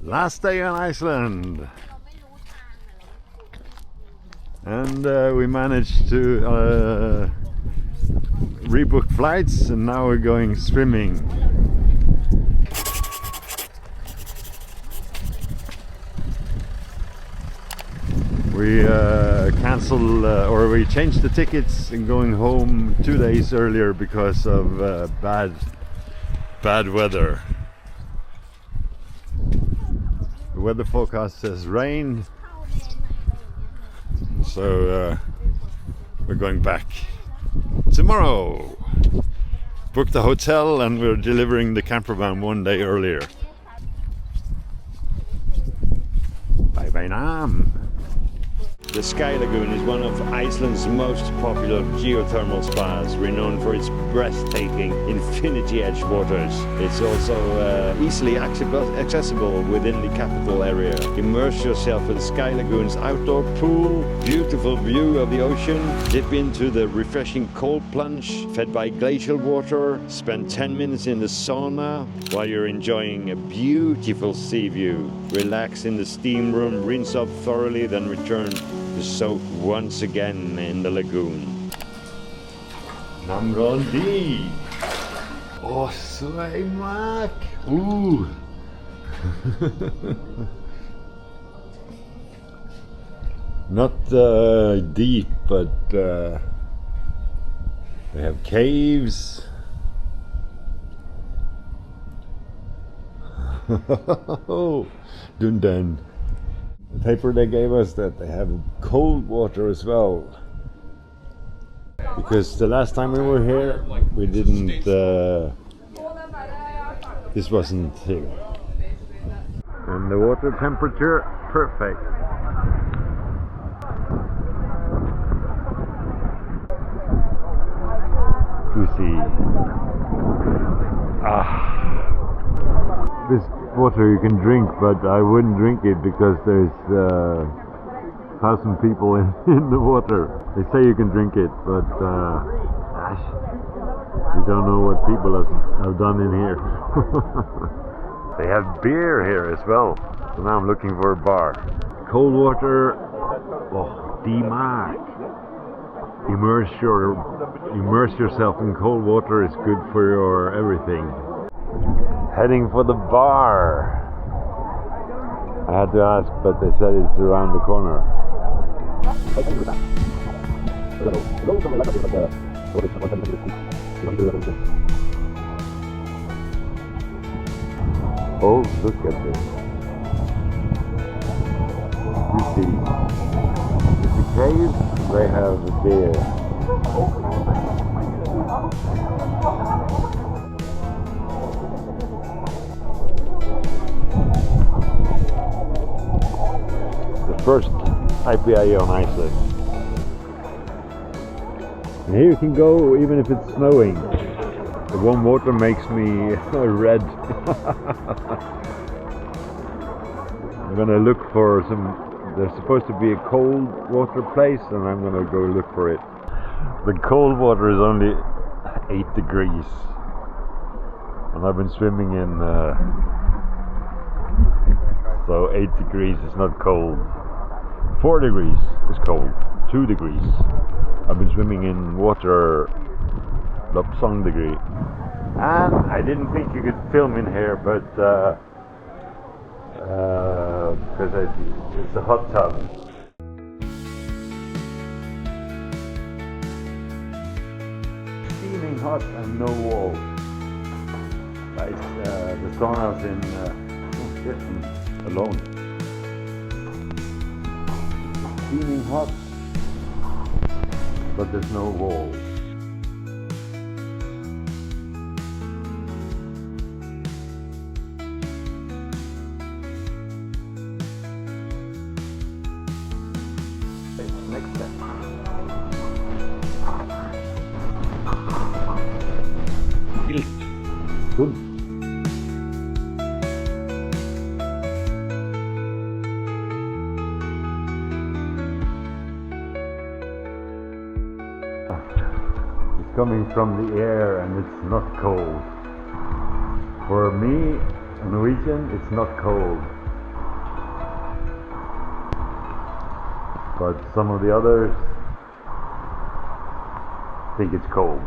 Last day on Iceland, and we managed to rebook flights, and now we're going swimming. We cancelled or we changed the tickets and going home 2 days earlier because of bad weather. The weather forecast says rain, so we're going back tomorrow. Booked the hotel and we're delivering the camper van 1 day earlier. Bye bye now. The Sky Lagoon is one of Iceland's most popular geothermal spas, renowned for its breathtaking infinity edge waters. It's also easily accessible within the capital area. Immerse yourself in Sky Lagoon's outdoor pool, beautiful view of the ocean, dip into the refreshing cold plunge fed by glacial water, spend 10 minutes in the sauna while you're enjoying a beautiful sea view. Relax in the steam room, rinse off thoroughly, then return to soak once again in the lagoon. Namrondi. Oh, Sveimak. Ooh. Not deep, but they have caves. Dundan. The paper they gave us that they have cold water as well, because the last time we were here we didn't this wasn't here, and the water temperature perfect. Juicy. This water you can drink, but I wouldn't drink it because there's 1,000 people in the water. They say you can drink it, but gosh, you don't know what people have done in here. They have beer here as well, so now I'm looking for a bar. Cold water, oh, D-Mark. Immerse yourself in cold water is good for your everything. Heading for the bar. I had to ask, but they said it's around the corner. Oh, look at this. You see, in the cave they have a beer. First IPA on Iceland. And here you can go even if it's snowing. The warm water makes me red. I'm gonna look for some. There's supposed to be a cold water place, and I'm gonna go look for it. The cold water is only 8 degrees, and I've been swimming in. So 8 degrees is not cold. 4 degrees is cold. 2 degrees. I've been swimming in water Lopsong degree. And I didn't think you could film in here, but because it's a hot tub. Steaming hot and no walls. Like the saunas in alone. Steaming hot, but there's no wall. Next step. Good. Coming from the air, and it's not cold. For me, a Norwegian, it's not cold. but some of the others think it's cold.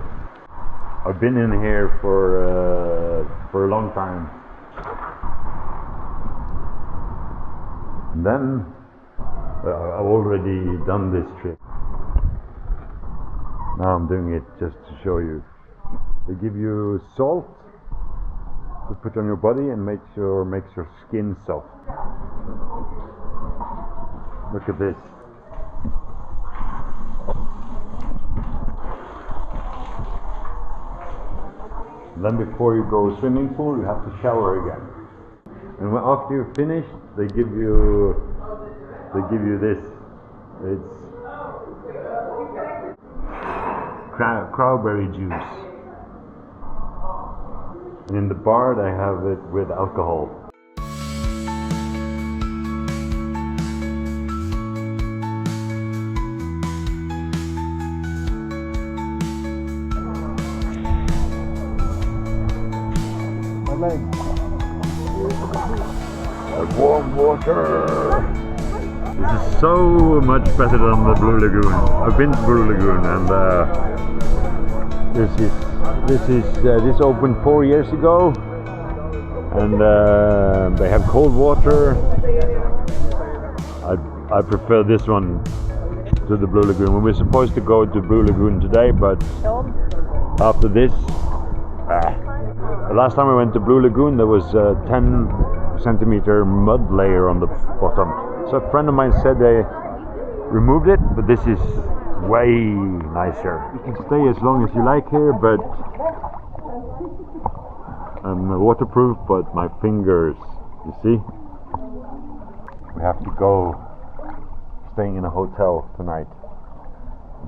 I've been in here for a long time, and then I've already done this trip. Now I'm doing it just to show you. They give you salt to put on your body and makes your skin soft. Look at this. And then before you go swimming pool, you have to shower again. And after you're finished, they give you this. It's crowberry juice. And in the bar, they have it with alcohol. The warm water. This is so much better than the Blue Lagoon. I've been to Blue Lagoon, and this opened 4 years ago, and they have cold water. I prefer this one to the Blue Lagoon. We were supposed to go to Blue Lagoon today, but after this. The last time we went to Blue Lagoon, there was a 10 centimeter mud layer on the bottom. So a friend of mine said they removed it, but this is way nicer. You can stay as long as you like here, but I'm waterproof, but my fingers, you see? We have to go staying in a hotel tonight.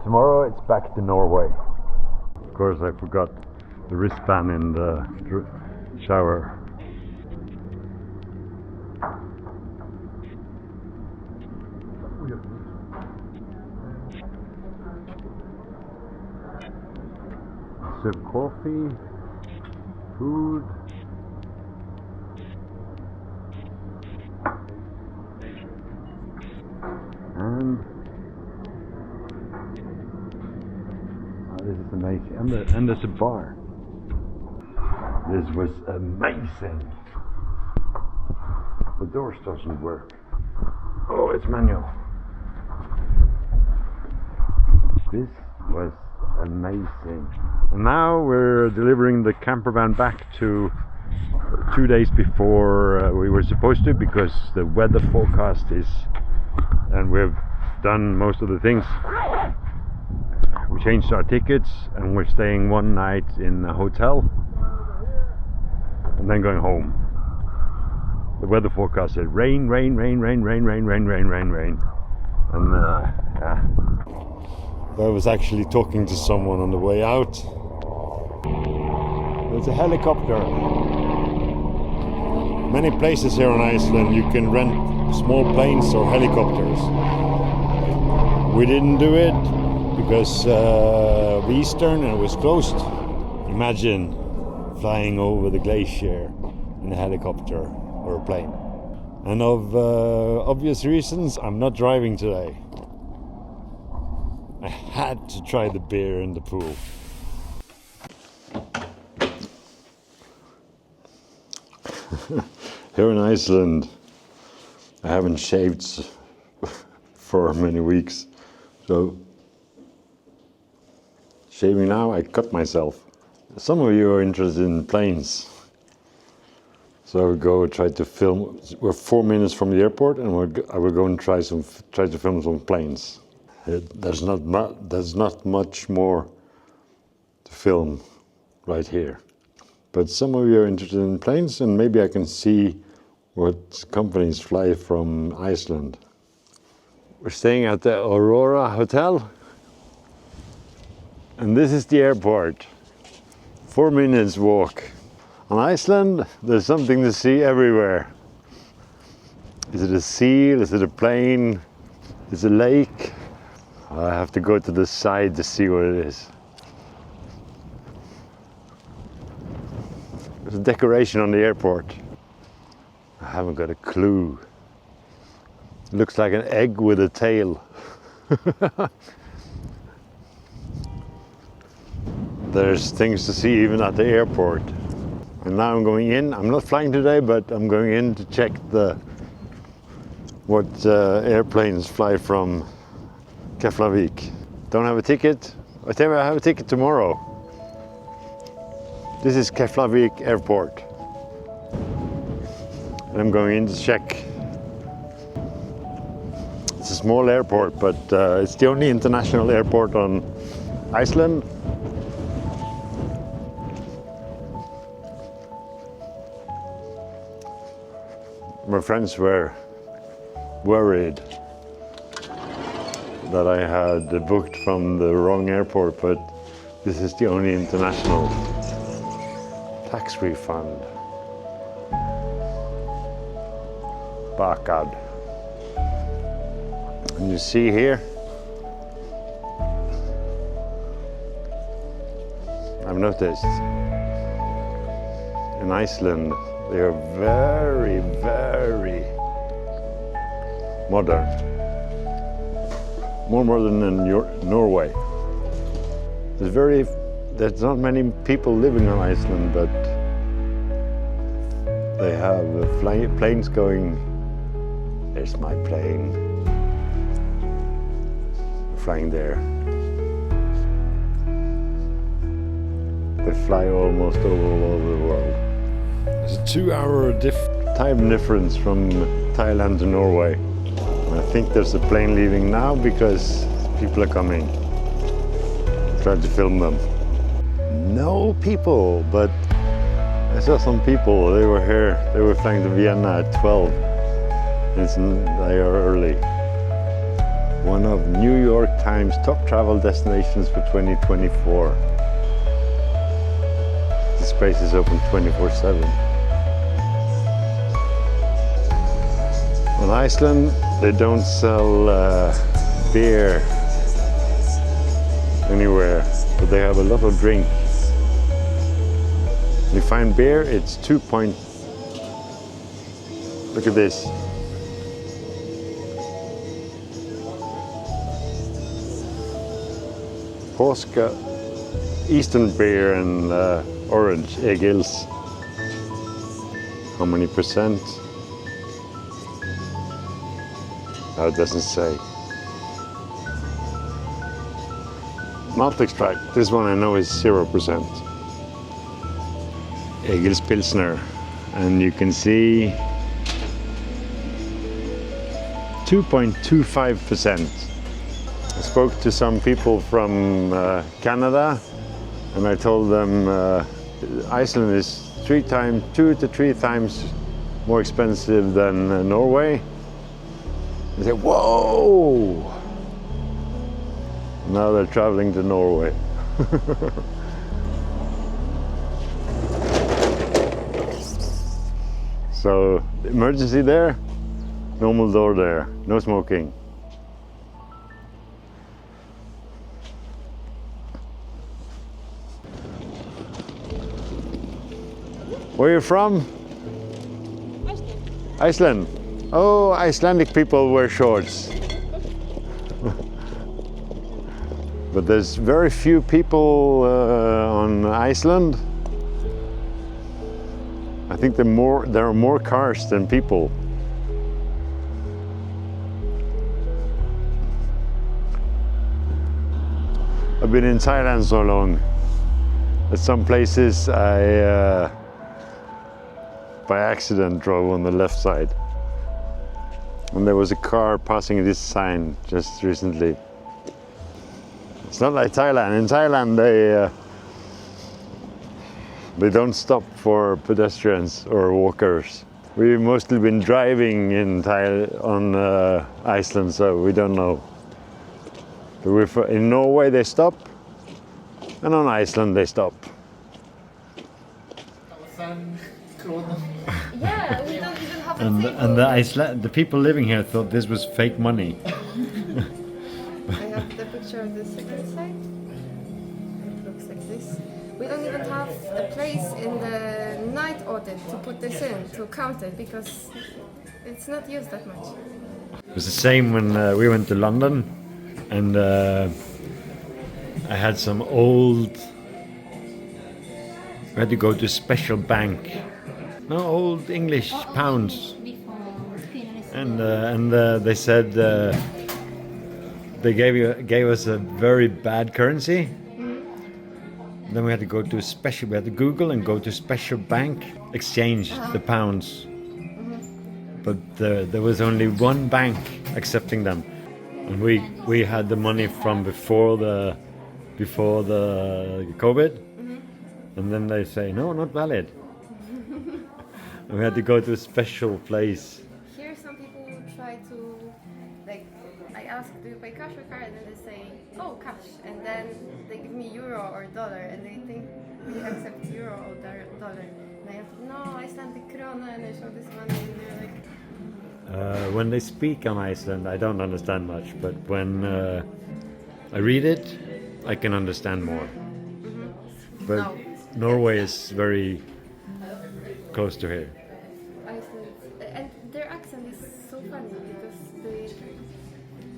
Tomorrow it's back to Norway. Of course, I forgot the wristband in the shower. Serve coffee, food. And this is amazing. And there's a bar. This was amazing. The doors doesn't work. Oh, it's manual. This was amazing. And now we're delivering the camper van back to 2 days before we were supposed to, because the weather forecast is, and we've done most of the things. We changed our tickets and we're staying one night in a hotel and then going home. The weather forecast said rain, rain, rain, rain, rain, rain, rain, rain, rain, rain. And yeah. I was actually talking to someone on the way out. There's a helicopter. Many places here on Iceland you can rent small planes or helicopters. We didn't do it because of Easter and it was closed. Imagine flying over the glacier in a helicopter or a plane. And of obvious reasons, I'm not driving today. I had to try the beer in the pool. Here in Iceland, I haven't shaved for many weeks, so shaving now, I cut myself. Some of you are interested in planes, so I will go try to film. We're 4 minutes from the airport, and I will go and try to film some planes. There's not much more to film right here. But some of you are interested in planes, and maybe I can see what companies fly from Iceland. We're staying at the Aurora Hotel, and this is the airport. 4 minutes walk. On Iceland, there's something to see everywhere. Is it a seal? Is it a plane? Is it a lake? I have to go to the side to see what it is. There's a decoration on the airport. I haven't got a clue. Looks like an egg with a tail. There's things to see even at the airport. And now I'm going in. I'm not flying today, but I'm going in to check what airplanes fly from Keflavik. Don't have a ticket. I tell you, I have a ticket tomorrow. This is Keflavik Airport. And I'm going in to check. It's a small airport, but it's the only international airport on Iceland. My friends were worried that I had booked from the wrong airport, but this is the only international tax refund. Bakad. And you see here, I've noticed in Iceland they are very, very modern. More modern than Norway. There's not many people living on Iceland, but they have planes going. There's my plane flying there. They fly almost all over the world. There's a 2-hour time difference from Thailand to Norway. And I think there's a plane leaving now because people are coming. Try to film them. No people, but I saw some people. They were here. They were flying to Vienna at 12. They are early. One of New York Times top travel destinations for 2024. This place is open 24/7. On Iceland, they don't sell beer anywhere, but they have a lot of drink. You find beer, it's 2 point. Look at this. Polska, Eastern beer and orange, Egils. How many percent? No, it doesn't say. Malt extract, this one I know is 0%. Egils Pilsner, and you can see 2.25%. I spoke to some people from Canada, and I told them Iceland is 2 to 3 times more expensive than Norway. They said, whoa! Now they're traveling to Norway. So, emergency there, normal door there, no smoking. Where are you from? Iceland. Iceland. Oh, Icelandic people wear shorts. But there's very few people on Iceland. I think there are more cars than people. I've been in Thailand so long. At some places I by accident drove on the left side. And there was a car passing this sign just recently. It's not like Thailand. In Thailand they don't stop for pedestrians or walkers. We've mostly been driving in Iceland, so we don't know. In Norway they stop, and on Iceland they stop. Yeah, we don't even have a And the people living here thought this was fake money. I have the picture of the second side. It looks like this. We don't even have a place in the night audit to put this in, to count it, because it's not used that much. It was the same when we went to London, and I had some old. We had to go to a special bank. No, old English pounds. And they said they gave us a very bad currency. Then we had to go to a special. We had to Google and go to a special bank, exchange the pounds. But there was only one bank accepting them, and we had the money from before the COVID, and then they say no, not valid. And we had to go to a special place. Here some people try to, like, I ask, do you pay cash or card? And then they say, oh, cash. And then they give me euro or dollar, and they think we accept euro or dollar. And I have to, no, Icelandic krona, and I show this money, and they're like... When they speak on Iceland, I don't understand much, but when I read it, I can understand more. But No. Norway is very close to here. Iceland, and their accent is so funny because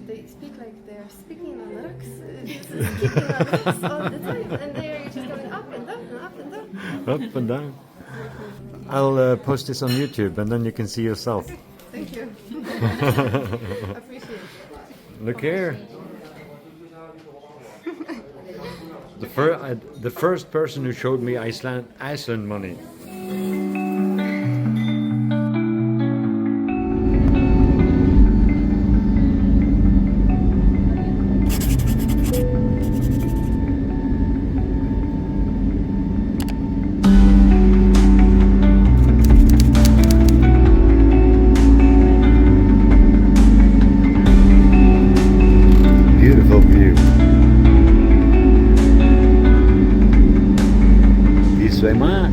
they speak like they're speaking on Rux, kicking on Rux all the time, and they're just going up and down and up and down. Up and down. I'll post this on YouTube, and then you can see yourself. Thank you. Appreciate it. Look here. The first person who showed me Iceland money. Beautiful view. Isso é mar.